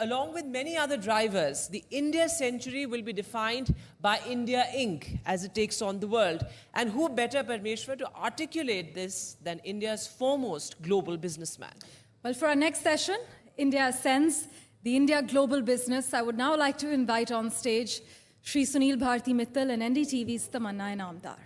along with many other drivers, the India century will be defined by India Inc. as it takes on the world. And who better, Parmeshwar, to articulate this than India's foremost global businessman? Well, for our next session, India Ascends, the India Global Business, I would now like to invite on stage Shri Sunil Bharti Mittal and NDTV's Tamanna Inamdar.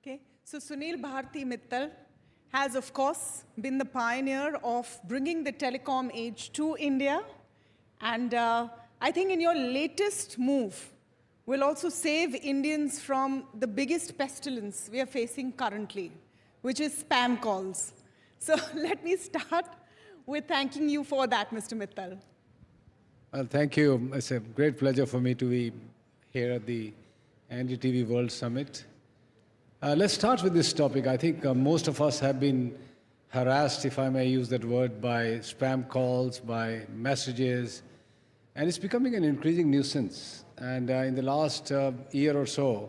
Okay, so Sunil Bharti Mittal has, of course, been the pioneer of bringing the telecom age to India. And I think in your latest move, will also save Indians from the biggest pestilence we are facing currently, which is spam calls. So let me start with thanking you for that, Mr. Mittal. Well, thank you. It's a great pleasure for me to be here at the NDTV World Summit. Let's start with this topic. I think most of us have been harassed, if I may use that word, by spam calls, by messages, and it's becoming an increasing nuisance. And in the last year or so,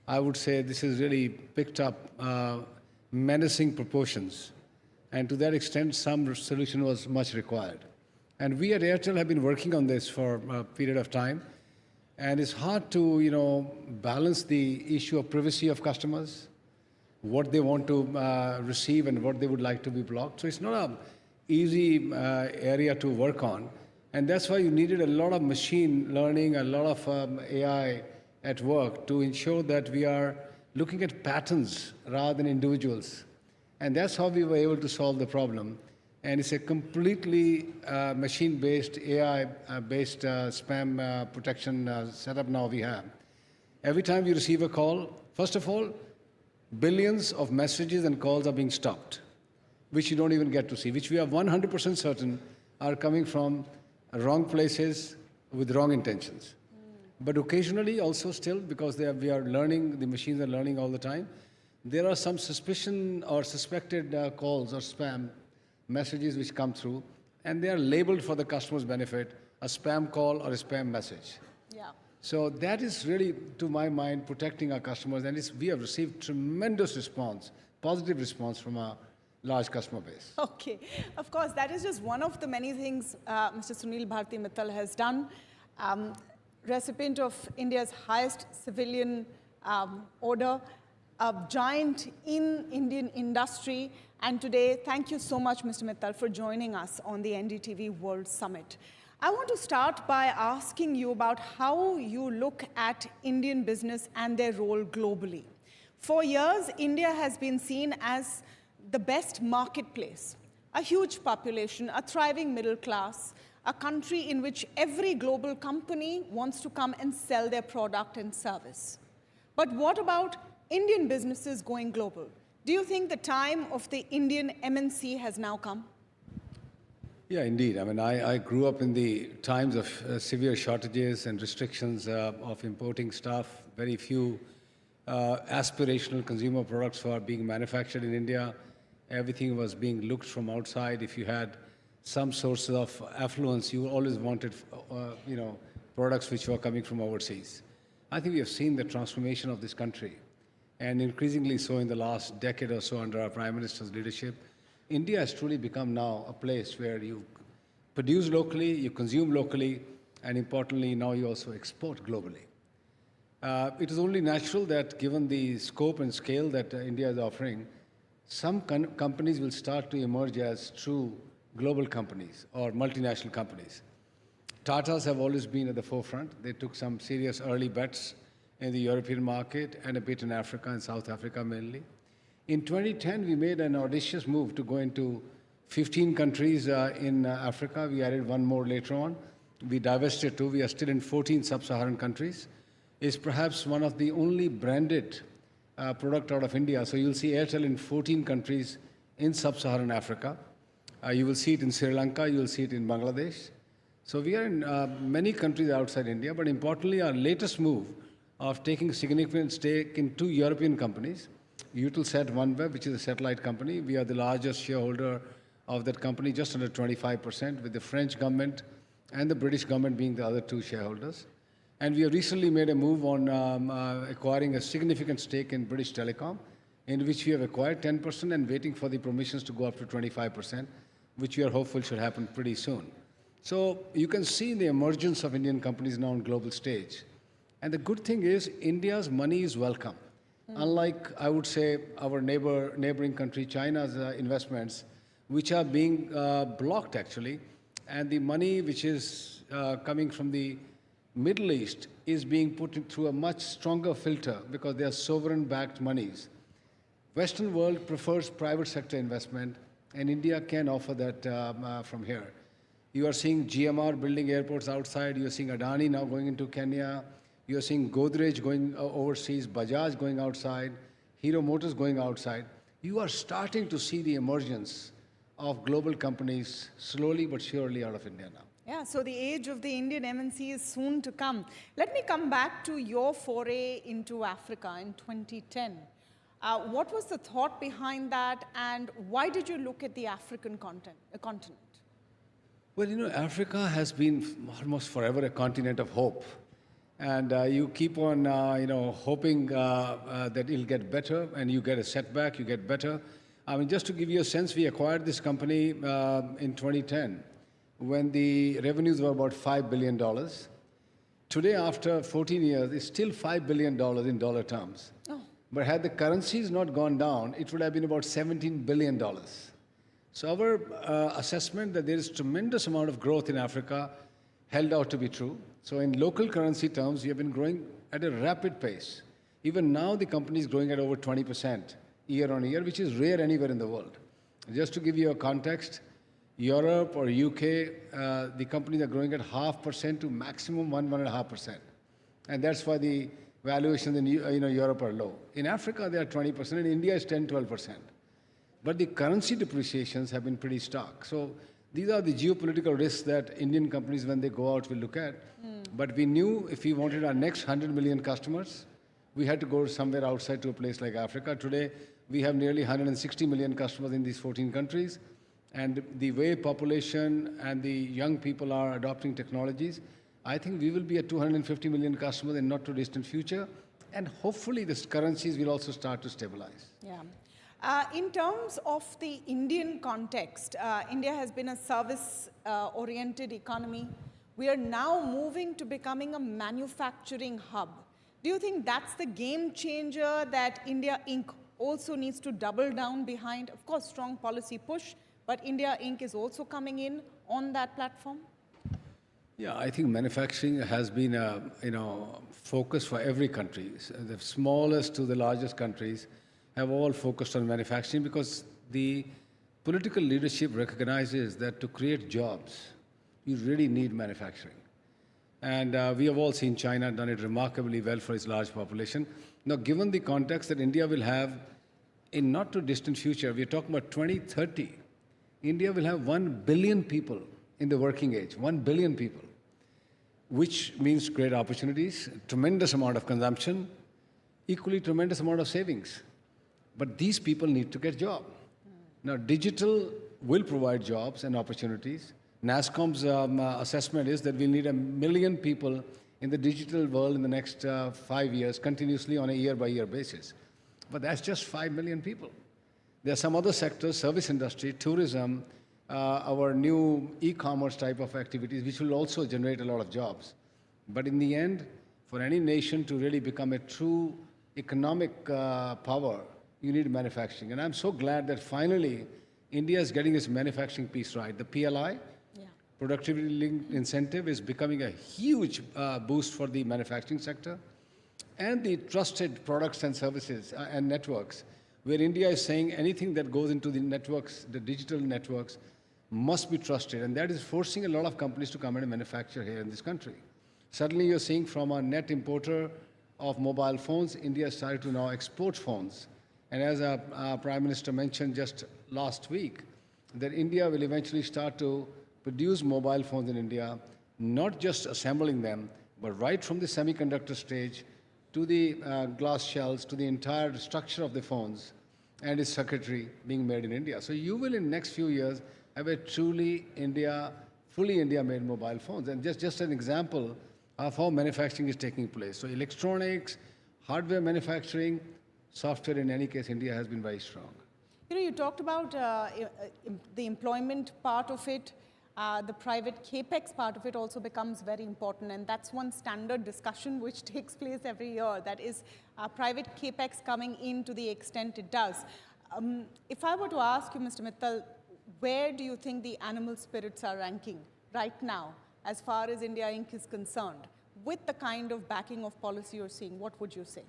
I would say this has really picked up menacing proportions. And to that extent, some solution was much required. And we at Airtel have been working on this for a period of time. And it's hard to, balance the issue of privacy of customers, what they want to receive and what they would like to be blocked. So it's not an easy area to work on. And that's why you needed a lot of machine learning, a lot of AI at work to ensure that we are looking at patterns rather than individuals. And that's how we were able to solve the problem. And it's a completely machine-based, AI-based spam protection setup now we have. Every time you receive a call, first of all, billions of messages and calls are being stopped, which you don't even get to see, which we are 100% certain are coming from wrong places with wrong intentions. But occasionally also still, because we are learning, the machines are learning all the time, there are some suspicion or suspected calls or spam messages which come through, and they are labeled for the customer's benefit, a spam call or a spam message. Yeah. So that is really, to my mind, protecting our customers, and we have received tremendous response, positive response from our large customer base. Okay, of course, that is just one of the many things Mr. Sunil Bharti Mittal has done. Recipient of India's highest civilian order, a giant in Indian industry. And today, thank you so much, Mr. Mittal, for joining us on the NDTV World Summit. I want to start by asking you about how you look at Indian business and their role globally. For years, India has been seen as the best marketplace, a huge population, a thriving middle class, a country in which every global company wants to come and sell their product and service. But what about Indian businesses going global? Do you think the time of the Indian MNC has now come? Yeah, indeed. I mean, I grew up in the times of severe shortages and restrictions of importing stuff. Very few aspirational consumer products were being manufactured in India. Everything was being looked from outside. If you had some source of affluence, you always wanted, products which were coming from overseas. I think we have seen the transformation of this country, and increasingly so in the last decade or so under our Prime Minister's leadership. India has truly become now a place where you produce locally, you consume locally, and importantly, now you also export globally. It is only natural that given the scope and scale that India is offering, some companies will start to emerge as true global companies or multinational companies. Tatas have always been at the forefront. They took some serious early bets in the European market and a bit in Africa and South Africa mainly. In 2010, we made an audacious move to go into 15 countries in Africa. We added one more later on. We divested two. We are still in 14 sub-Saharan countries. It's perhaps one of the only branded product out of India. So you'll see Airtel in 14 countries in sub-Saharan Africa. You will see it in Sri Lanka. You will see it in Bangladesh. So we are in many countries outside India, but importantly, our latest move of taking a significant stake in two European companies, Eutelsat OneWeb, which is a satellite company. We are the largest shareholder of that company, just under 25%, with the French government and the British government being the other two shareholders. And we have recently made a move on acquiring a significant stake in British Telecom, in which we have acquired 10% and waiting for the permissions to go up to 25%, which we are hopeful should happen pretty soon. So you can see the emergence of Indian companies now on global stage. And the good thing is India's money is welcome. Unlike, I would say, our neighboring country, China's investments, which are being blocked actually, and the money which is coming from the Middle East is being put through a much stronger filter because they are sovereign-backed monies. Western world prefers private sector investment, and India can offer that from here. You are seeing GMR building airports outside. You are seeing Adani now going into Kenya. You are seeing Godrej going overseas, Bajaj going outside, Hero Motors going outside. You are starting to see the emergence of global companies slowly but surely out of India now. Yeah, so the age of the Indian MNC is soon to come. Let me come back to your foray into Africa in 2010. What was the thought behind that, and why did you look at the African continent? Well, you know, Africa has been almost forever a continent of hope. And you keep on, hoping that it'll get better, and you get a setback, you get better. I mean, just to give you a sense, we acquired this company in 2010 when the revenues were about $5 billion. Today, after 14 years, it's still $5 billion in dollar terms. Oh. But had the currencies not gone down, it would have been about $17 billion. So our assessment that there is tremendous amount of growth in Africa held out to be true. So in local currency terms, we have been growing at a rapid pace. Even now, the company is growing at over 20% year on year, which is rare anywhere in the world. Just to give you a context, Europe or UK, the companies are growing at 0.5% to maximum 1.5%. And that's why the valuations in Europe are low. In Africa, they are 20%, and India is 10-12%. But the currency depreciations have been pretty stark. So these are the geopolitical risks that Indian companies, when they go out, will look at. But we knew if we wanted our next 100 million customers, we had to go somewhere outside to a place like Africa. Today, we have nearly 160 million customers in these 14 countries. And the way population and the young people are adopting technologies, I think we will be at 250 million customers in not too distant future. And hopefully, these currencies will also start to stabilize. Yeah. In terms of the Indian context, India has been a service-oriented economy. We are now moving to becoming a manufacturing hub. Do you think that's the game changer that India Inc. also needs to double down behind? Of course, strong policy push, but India Inc. is also coming in on that platform? Yeah, I think manufacturing has been a focus for every country. The smallest to the largest countries have all focused on manufacturing because the political leadership recognizes that to create jobs, you really need manufacturing. And we have all seen China done it remarkably well for its large population. Now, given the context that India will have in not too distant future, we're talking about 2030, India will have 1 billion people in the working age, 1 billion people, which means great opportunities, tremendous amount of consumption, equally tremendous amount of savings. But these people need to get jobs. Now, digital will provide jobs and opportunities. NASSCOM's assessment is that we'll need 1 million people in the digital world in the next 5 years, continuously on a year-by-year basis. But that's just 5 million people. There are some other sectors, service industry, tourism, our new e-commerce type of activities, which will also generate a lot of jobs. But in the end, for any nation to really become a true economic power, you need manufacturing. And I'm so glad that finally India is getting its manufacturing piece right. The PLI, productivity-linked incentive, is becoming a huge boost for the manufacturing sector. And the trusted products and services and networks, where India is saying anything that goes into the networks, the digital networks, must be trusted. And that is forcing a lot of companies to come and manufacture here in this country. Suddenly you're seeing from a net importer of mobile phones, India has started to now export phones. And as our Prime Minister mentioned just last week, that India will eventually start to produce mobile phones in India not just assembling them, but right from the semiconductor stage to the glass shells, to the entire structure of the phones and its circuitry being made in India. So you will in the next few years have a truly fully India-made mobile phones. And just an example of how manufacturing is taking place. So electronics, hardware manufacturing, software, in any case, India has been very strong. You know, you talked about the employment part of it. The private capex part of it also becomes very important, and that's one standard discussion which takes place every year. That is private capex coming in to the extent it does. If I were to ask you, Mr. Mittal, where do you think the animal spirits are ranking right now as far as India Inc. is concerned? With the kind of backing of policy you're seeing, what would you say?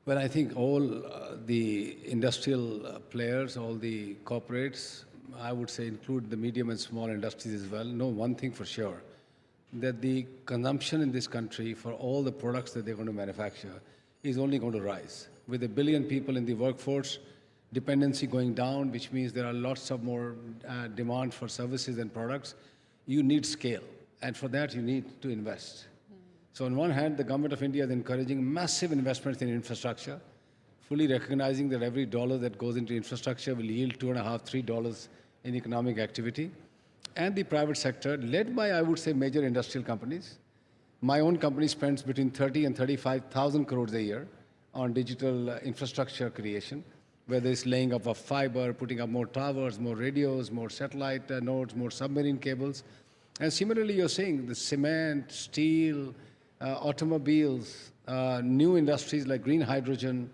Well, I think all the industrial players, all the corporates, I would say include the medium and small industries as well, know one thing for sure, that the consumption in this country for all the products that they're going to manufacture is only going to rise. With 1 billion people in the workforce, dependency going down, which means there are lots of more demand for services and products, you need scale. And for that, you need to invest. So on one hand, the government of India is encouraging massive investments in infrastructure, fully recognizing that every dollar that goes into infrastructure will yield $2.5, $3 in economic activity. And the private sector, led by, I would say, major industrial companies. My own company spends between 30 and 35,000 crores a year on digital infrastructure creation, whether it's laying up of fiber, putting up more towers, more radios, more satellite nodes, more submarine cables. And similarly, you're seeing the cement, steel, automobiles, new industries like green hydrogen.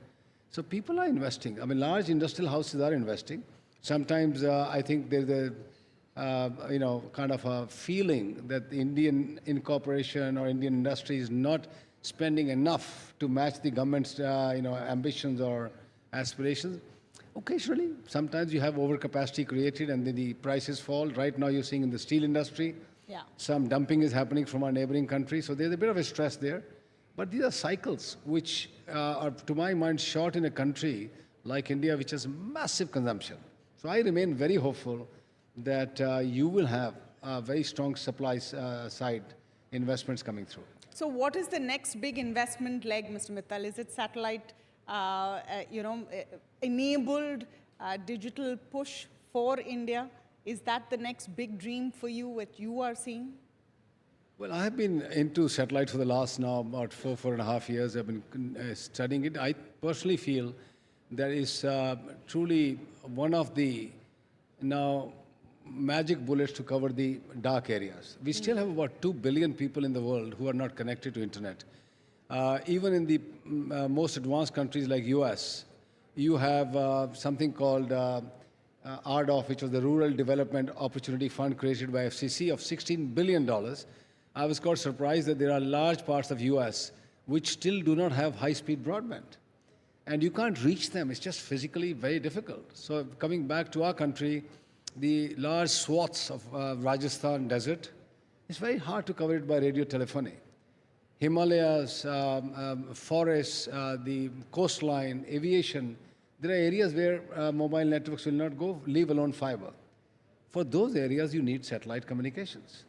So people are investing. I mean, large industrial houses are investing. Sometimes I think there's a, kind of a feeling that the Indian incorporation or Indian industry is not spending enough to match the government's, ambitions or aspirations. Occasionally, sometimes you have overcapacity created and then the prices fall. Right now, you're seeing in the steel industry, some dumping is happening from our neighboring countries. So there's a bit of a stress there. But these are cycles which are, to my mind, short in a country like India, which has massive consumption. So I remain very hopeful that you will have very strong supply side investments coming through. So what is the next big investment leg, Mr. Mittal? Is it satellite, enabled digital push for India? Is that the next big dream for you, what you are seeing? Well, I have been into satellites for the last now about 4.5 years. I've been studying it. I personally feel that is truly one of the now magic bullets to cover the dark areas. We still have about 2 billion people in the world who are not connected to internet. Even in the most advanced countries like US, you have something called RDOF, which was the Rural Development Opportunity Fund created by FCC of $16 billion. I was quite surprised that there are large parts of US which still do not have high-speed broadband. And you can't reach them. It's just physically very difficult. So coming back to our country, the large swaths of Rajasthan desert, it's very hard to cover it by radio telephony. Himalayas, forests, the coastline, aviation, there are areas where mobile networks will not go, leave alone fiber. For those areas, you need satellite communications.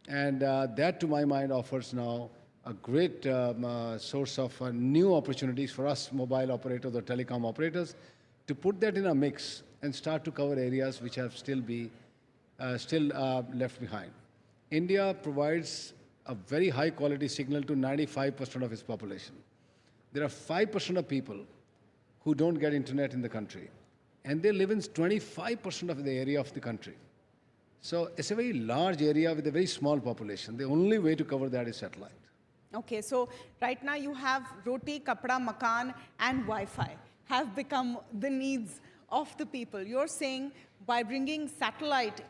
And that, to my mind, offers now a great source of new opportunities for us mobile operators or telecom operators to put that in a mix and start to cover areas which have still left behind. India provides a very high quality signal to 95% of its population. There are 5% of people who don't get internet in the country, and they live in 25% of the area of the country. So it's a very large area with a very small population. The only way to cover that is satellite. Okay, so right now you have roti, kapda, makan, and Wi-Fi have become the needs of the people. You're saying by bringing satellite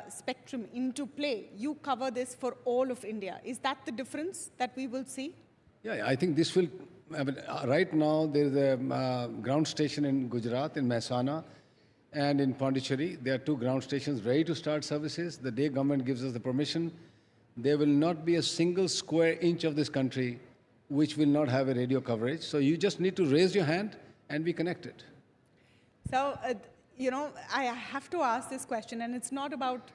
spectrum into play, you cover this for all of India. Is that the difference that we will see? Yeah, I think this will, right now there's a ground station in Gujarat, in Mehsana, and in Pondicherry. There are 2 ground stations ready to start services. The day government gives us the permission, there will not be a single square inch of this country which will not have a radio coverage. So you just need to raise your hand and be connected. So, I have to ask this question, and it's not about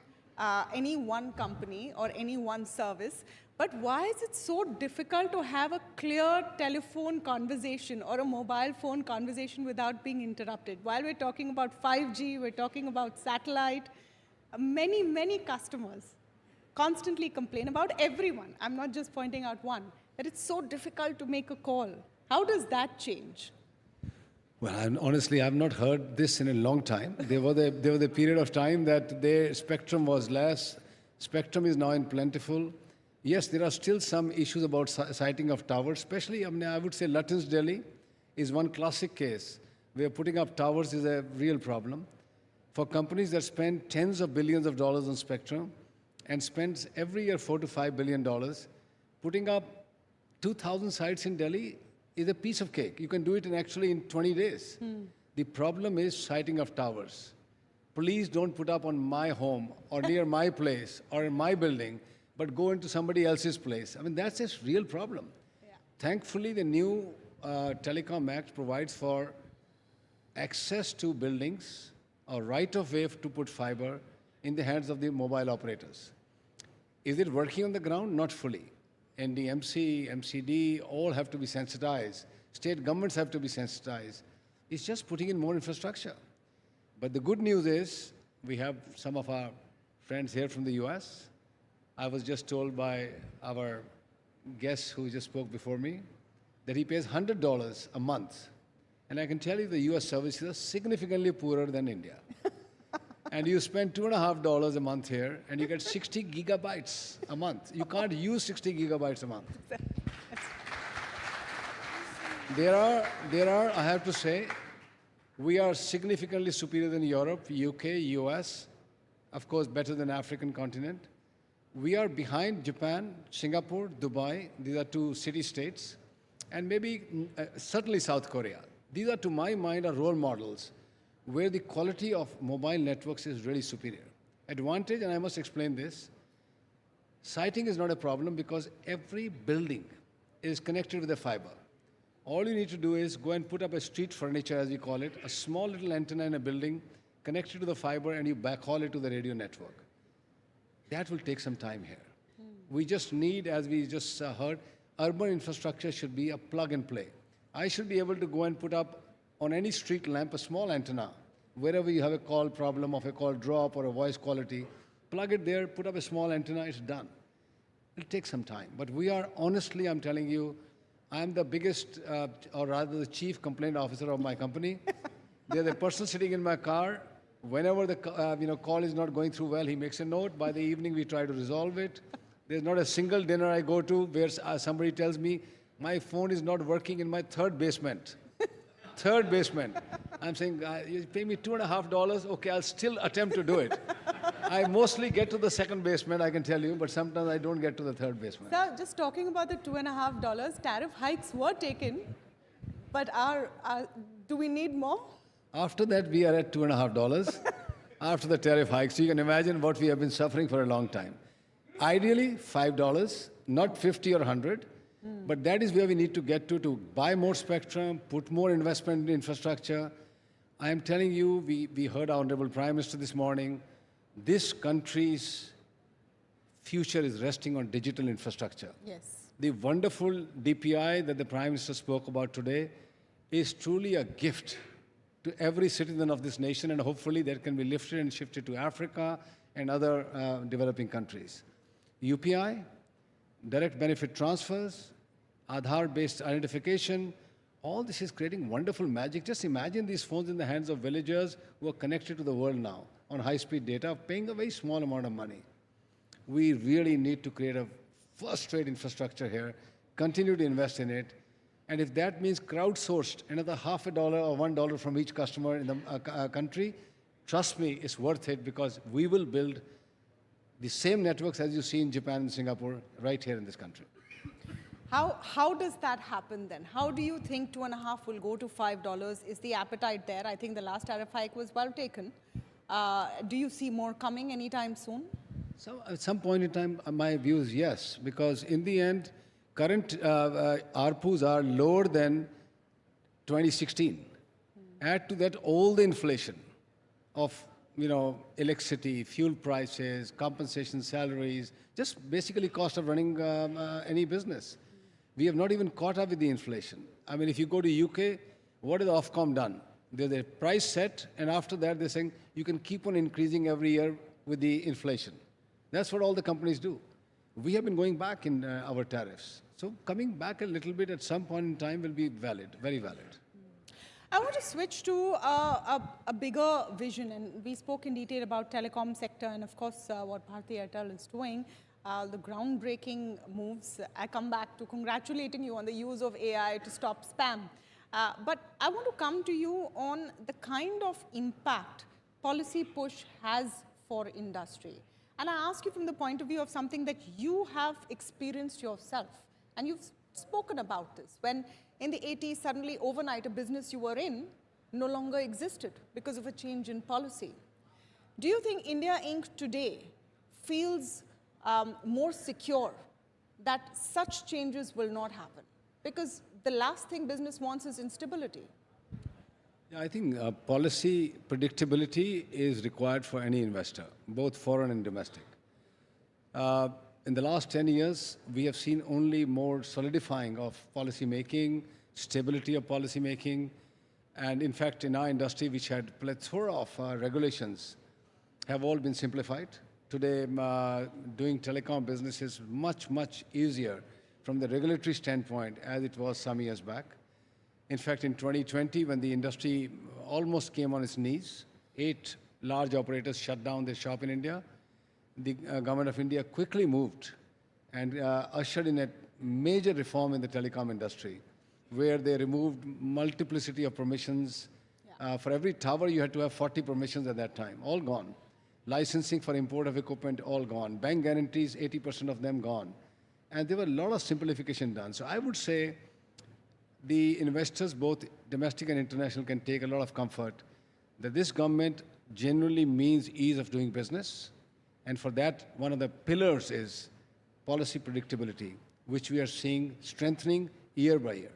any one company or any one service. But why is it so difficult to have a clear telephone conversation or a mobile phone conversation without being interrupted? While we're talking about 5G, we're talking about satellite, many, many customers constantly complain about everyone. I'm not just pointing out one, that it's so difficult to make a call. How does that change? Well, honestly, I've not heard this in a long time. There was a period of time that their spectrum was less. Spectrum is now in plentiful. Yes, there are still some issues about siting of towers, especially, I would say Lutyens, Delhi is one classic case where putting up towers is a real problem. For companies that spend tens of billions of dollars on spectrum and spends every year $4 to $5 billion, putting up 2,000 sites in Delhi is a piece of cake. You can do it actually in 20 days. The problem is siting of towers. Please don't put up on my home or near my place or in my building, but go into somebody else's place. I mean, that's a real problem. Yeah. Thankfully, the new Telecom Act provides for access to buildings or right of way to put fiber in the hands of the mobile operators. Is it working on the ground? Not fully. NDMC, MCD, all have to be sensitized. State governments have to be sensitized. It's just putting in more infrastructure. But the good news is we have some of our friends here from the US. I was just told by our guest who just spoke before me that he pays $100 a month. And I can tell you the US services are significantly poorer than India. And you spend $2.50 a month here and you get 60 gigabytes a month. You can't use 60 gigabytes a month. There are, I have to say, we are significantly superior than Europe, UK, US, of course better than African continent. We are behind Japan, Singapore, Dubai. These are two city-states, and maybe certainly South Korea. These are, to my mind, are role models where the quality of mobile networks is really superior. Advantage, and I must explain this, siting is not a problem because every building is connected with a fiber. All you need to do is go and put up a street furniture, as we call it, a small little antenna in a building connected to the fiber, and you backhaul it to the radio network. That will take some time here. We just need, as we just heard, urban infrastructure should be a plug and play. I should be able to go and put up on any street lamp a small antenna. Wherever you have a call problem of a call drop or a voice quality, plug it there, put up a small antenna, it's done. It'll take some time. But we are, honestly, I'm telling you, I'm the biggest, or rather the chief complaint officer of my company. There's a person sitting in my car. Whenever the call is not going through well, he makes a note. By the evening, we try to resolve it. There's not a single dinner I go to where somebody tells me, my phone is not working in my third basement. Third basement. I'm saying, you pay me $2.50, okay, I'll still attempt to do it. I mostly get to the second basement, I can tell you, but sometimes I don't get to the third basement. Sir, just talking about the $2.50, tariff hikes were taken, but do we need more? After that, we are at $2.50 after the tariff hike. So you can imagine what we have been suffering for a long time. Ideally, $5, not 50 or 100. But that is where we need to get to buy more spectrum, put more investment in infrastructure. I am telling you, we heard our Honorable Prime Minister this morning, this country's future is resting on digital infrastructure. Yes. The wonderful DPI that the Prime Minister spoke about today is truly a gift to every citizen of this nation, and hopefully that can be lifted and shifted to Africa and other developing countries. UPI, direct benefit transfers, Aadhaar-based identification, all this is creating wonderful magic. Just imagine these phones in the hands of villagers who are connected to the world now on high-speed data, paying a very small amount of money. We really need to create a first-rate infrastructure here, continue to invest in it, and if that means crowdsourced another $0.50 or $1 from each customer in the country, trust me, it's worth it because we will build the same networks as you see in Japan and Singapore right here in this country. How does that happen then? How do you think $2.50 will go to $5? Is the appetite there? I think the last tariff hike was well taken. Do you see more coming anytime soon? So at some point in time, my view is yes, because in the end, current ARPUs are lower than 2016. Add to that all the inflation of electricity, fuel prices, compensation salaries, just basically cost of running any business. We have not even caught up with the inflation. I mean, if you go to UK, what is the Ofcom done? There's a price set, and after that they're saying you can keep on increasing every year with the inflation. That's what all the companies do. We have been going back in our tariffs. So coming back a little bit at some point in time will be valid, very valid. I want to switch to a bigger vision, and we spoke in detail about telecom sector and of course what Bharti Airtel is doing, the groundbreaking moves. I come back to congratulating you on the use of AI to stop spam. But I want to come to you on the kind of impact policy push has for industry. And I ask you from the point of view of something that you have experienced yourself, and you've spoken about this. When in the 80s, suddenly overnight, a business you were in no longer existed because of a change in policy. Do you think India Inc. today feels more secure that such changes will not happen? Because the last thing business wants is instability. Yeah, I think policy predictability is required for any investor, both foreign and domestic. In the last 10 years, we have seen only more solidifying of policy making, stability of policy making, and in fact, in our industry, which had plethora of regulations, have all been simplified. Today, doing telecom business is much, much easier from the regulatory standpoint as it was some years back. In fact, in 2020, when the industry almost came on its knees, 8 large operators shut down their shop in India. The government of India quickly moved and ushered in a major reform in the telecom industry, where they removed multiplicity of permissions. For every tower, you had to have 40 permissions at that time, all gone. Licensing for import of equipment, all gone. Bank guarantees, 80% of them gone. And there were a lot of simplification done. So I would say the investors, both domestic and international, can take a lot of comfort that this government genuinely means ease of doing business. And for that, one of the pillars is policy predictability, which we are seeing strengthening year by year.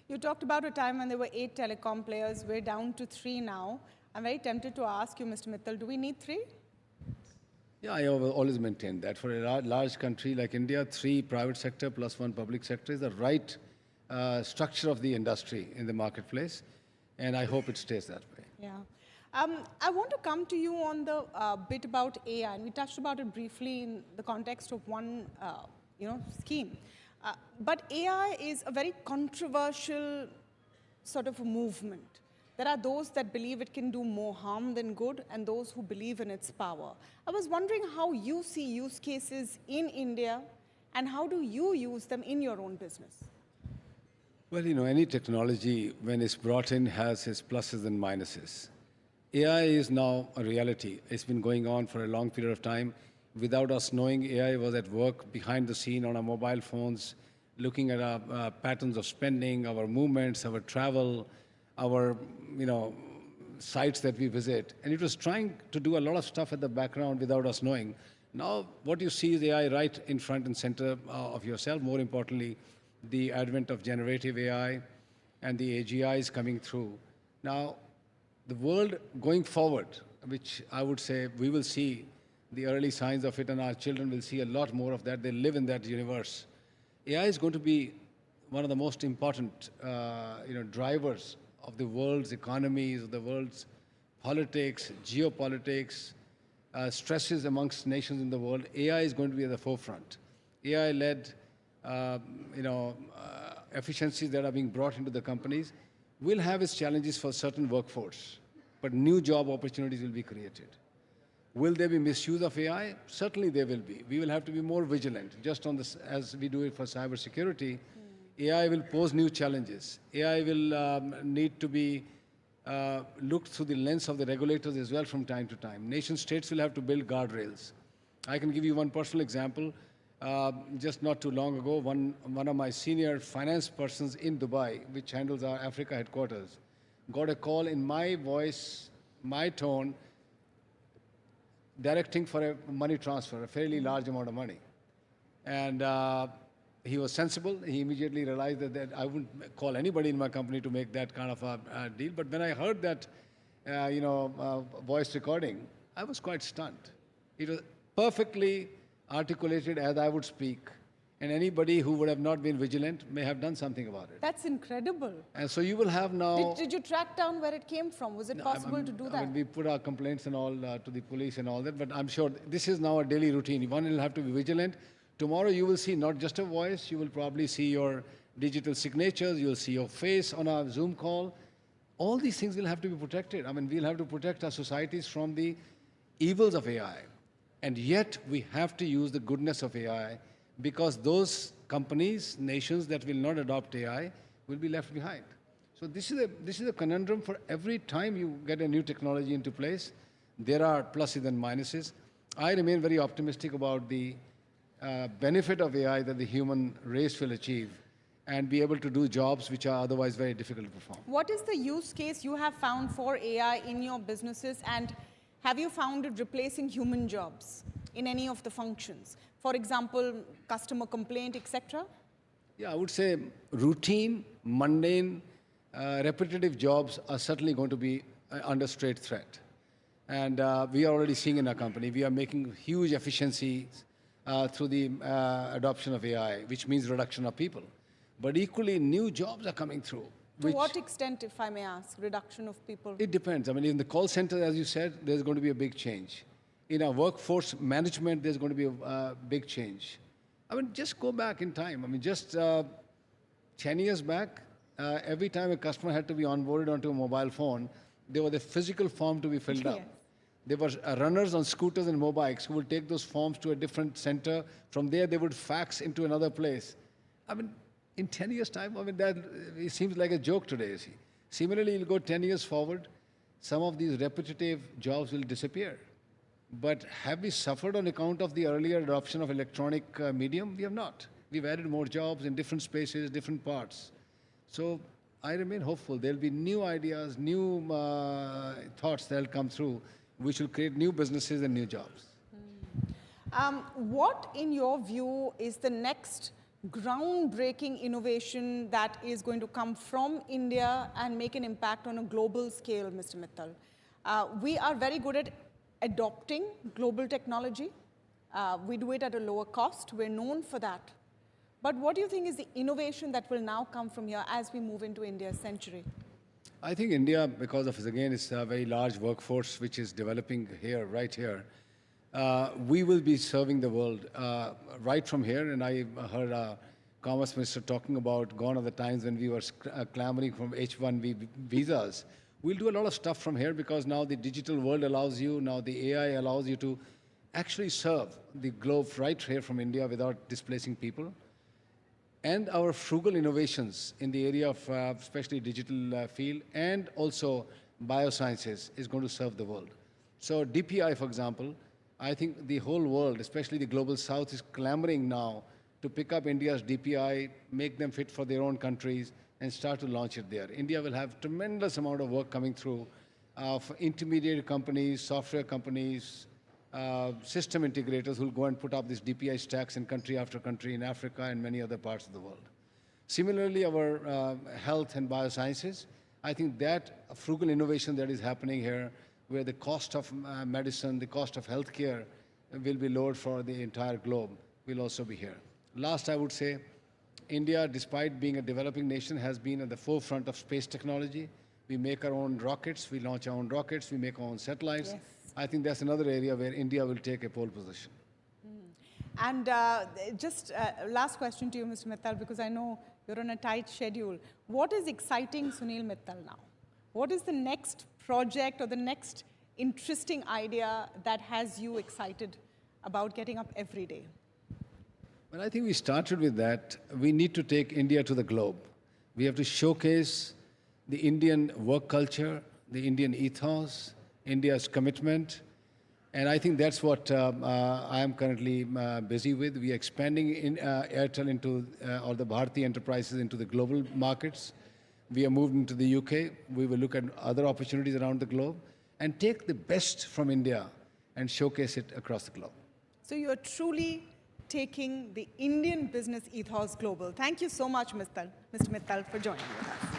You talked about a time when there were 8 telecom players. We're down to 3 now. I'm very tempted to ask you, Mr. Mittal, do we need 3? Yeah, I have always maintained that. For a large country like India, 3 private sector plus 1 public sector is the right structure of the industry in the marketplace. And I hope it stays that way. Yeah. I want to come to you on the bit about AI, and we touched about it briefly in the context of one, scheme. But AI is a very controversial sort of a movement. There are those that believe it can do more harm than good, and those who believe in its power. I was wondering how you see use cases in India, and how do you use them in your own business? Well, any technology, when it's brought in, has its pluses and minuses. AI is now a reality. It's been going on for a long period of time. Without us knowing, AI was at work behind the scene on our mobile phones, looking at our patterns of spending, our movements, our travel, our sites that we visit. And it was trying to do a lot of stuff at the background without us knowing. Now, what you see is AI right in front and center of yourself. More importantly, the advent of generative AI and the AGI is coming through. Now, the world going forward, which I would say we will see the early signs of it, and our children will see a lot more of that. They live in that universe. AI is going to be one of the most important drivers of the world's economies, of the world's politics, geopolitics, stresses amongst nations in the world. AI is going to be at the forefront. AI-led efficiencies that are being brought into the companies will have its challenges for certain workforce, but new job opportunities will be created. Will there be misuse of AI? Certainly there will be. We will have to be more vigilant, just on this, as we do it for cybersecurity. AI will pose new challenges. AI will need to be looked through the lens of the regulators as well from time to time. Nation states will have to build guardrails. I can give you one personal example. Just not too long ago, one of my senior finance persons in Dubai, which handles our Africa headquarters, got a call in my voice, my tone, directing for a money transfer, a fairly large amount of money. And he was sensible. He immediately realized that I wouldn't call anybody in my company to make that kind of a deal. But when I heard that voice recording, I was quite stunned. It was perfectly articulated as I would speak, and anybody who would have not been vigilant may have done something about it. That's incredible. And so you will have now... Did you track down where it came from? Was it possible to do that? We put our complaints and all to the police and all that, but I'm sure this is now a daily routine. One will have to be vigilant. Tomorrow you will see not just a voice, you will probably see your digital signatures, you will see your face on a Zoom call. All these things will have to be protected. We'll have to protect our societies from the evils of AI. And yet we have to use the goodness of AI, because those companies, nations that will not adopt AI will be left behind. So this is a conundrum for every time you get a new technology into place. There are pluses and minuses. I remain very optimistic about the benefit of AI that the human race will achieve and be able to do jobs which are otherwise very difficult to perform. What is the use case you have found for AI in your businesses, and have you found it replacing human jobs in any of the functions? For example, customer complaint, etc.? Yeah, I would say routine, mundane, repetitive jobs are certainly going to be under straight threat. And we are already seeing in our company, we are making huge efficiencies through the adoption of AI, which means reduction of people. But equally, new jobs are coming through. To what extent, if I may ask, reduction of people? It depends. In the call center, as you said, there's going to be a big change. In our workforce management, there's going to be a big change. Just go back in time. Just 10 years back, every time a customer had to be onboarded onto a mobile phone, there was a physical form to be filled up. Yes. There were runners on scooters and motorbikes who would take those forms to a different center. From there, they would fax into another place. In 10 years' time, that it seems like a joke today, you see. Similarly, you'll go 10 years forward, some of these repetitive jobs will disappear. But have we suffered on account of the earlier adoption of electronic medium? We have not. We've added more jobs in different spaces, different parts. So I remain hopeful. There'll be new ideas, new thoughts that'll come through, which will create new businesses and new jobs. What, in your view, is the next groundbreaking innovation that is going to come from India and make an impact on a global scale, Mr. Mittal? We are very good at adopting global technology. We do it at a lower cost. We're known for that. But what do you think is the innovation that will now come from here as we move into India's century? I think India, because of, again, it's a very large workforce which is developing here, right here, we will be serving the world right from here. And I heard our Commerce Minister talking about gone are the times when we were clamoring from H-1B visas. We'll do a lot of stuff from here because now the digital world allows you, now the AI allows you to actually serve the globe right here from India without displacing people. And our frugal innovations in the area of especially digital field and also biosciences is going to serve the world. So DPI, for example, I think the whole world, especially the global south, is clamoring now to pick up India's DPI, make them fit for their own countries, and start to launch it there. India will have tremendous amount of work coming through for intermediate companies, software companies, system integrators who will go and put up these DPI stacks in country after country in Africa and many other parts of the world. Similarly, our health and biosciences, I think that frugal innovation that is happening here, where the cost of medicine, the cost of healthcare will be lowered for the entire globe, will also be here. Last, I would say, India, despite being a developing nation, has been at the forefront of space technology. We make our own rockets, we launch our own rockets, we make our own satellites. Yes. I think that's another area where India will take a pole position. And just last question to you, Mr. Mittal, because I know you're on a tight schedule. What is exciting Sunil Mittal now? What is the next project or the next interesting idea that has you excited about getting up every day? Well, I think we started with that. We need to take India to the globe. We have to showcase the Indian work culture, the Indian ethos, India's commitment. And I think that's what I am currently busy with. We are expanding in, Airtel into, or the Bharti Enterprises into the global markets. We are moved into the UK. We will look at other opportunities around the globe and take the best from India and showcase it across the globe. So you're truly taking the Indian business ethos global. Thank you so much, Mr. Mittal, for joining with us.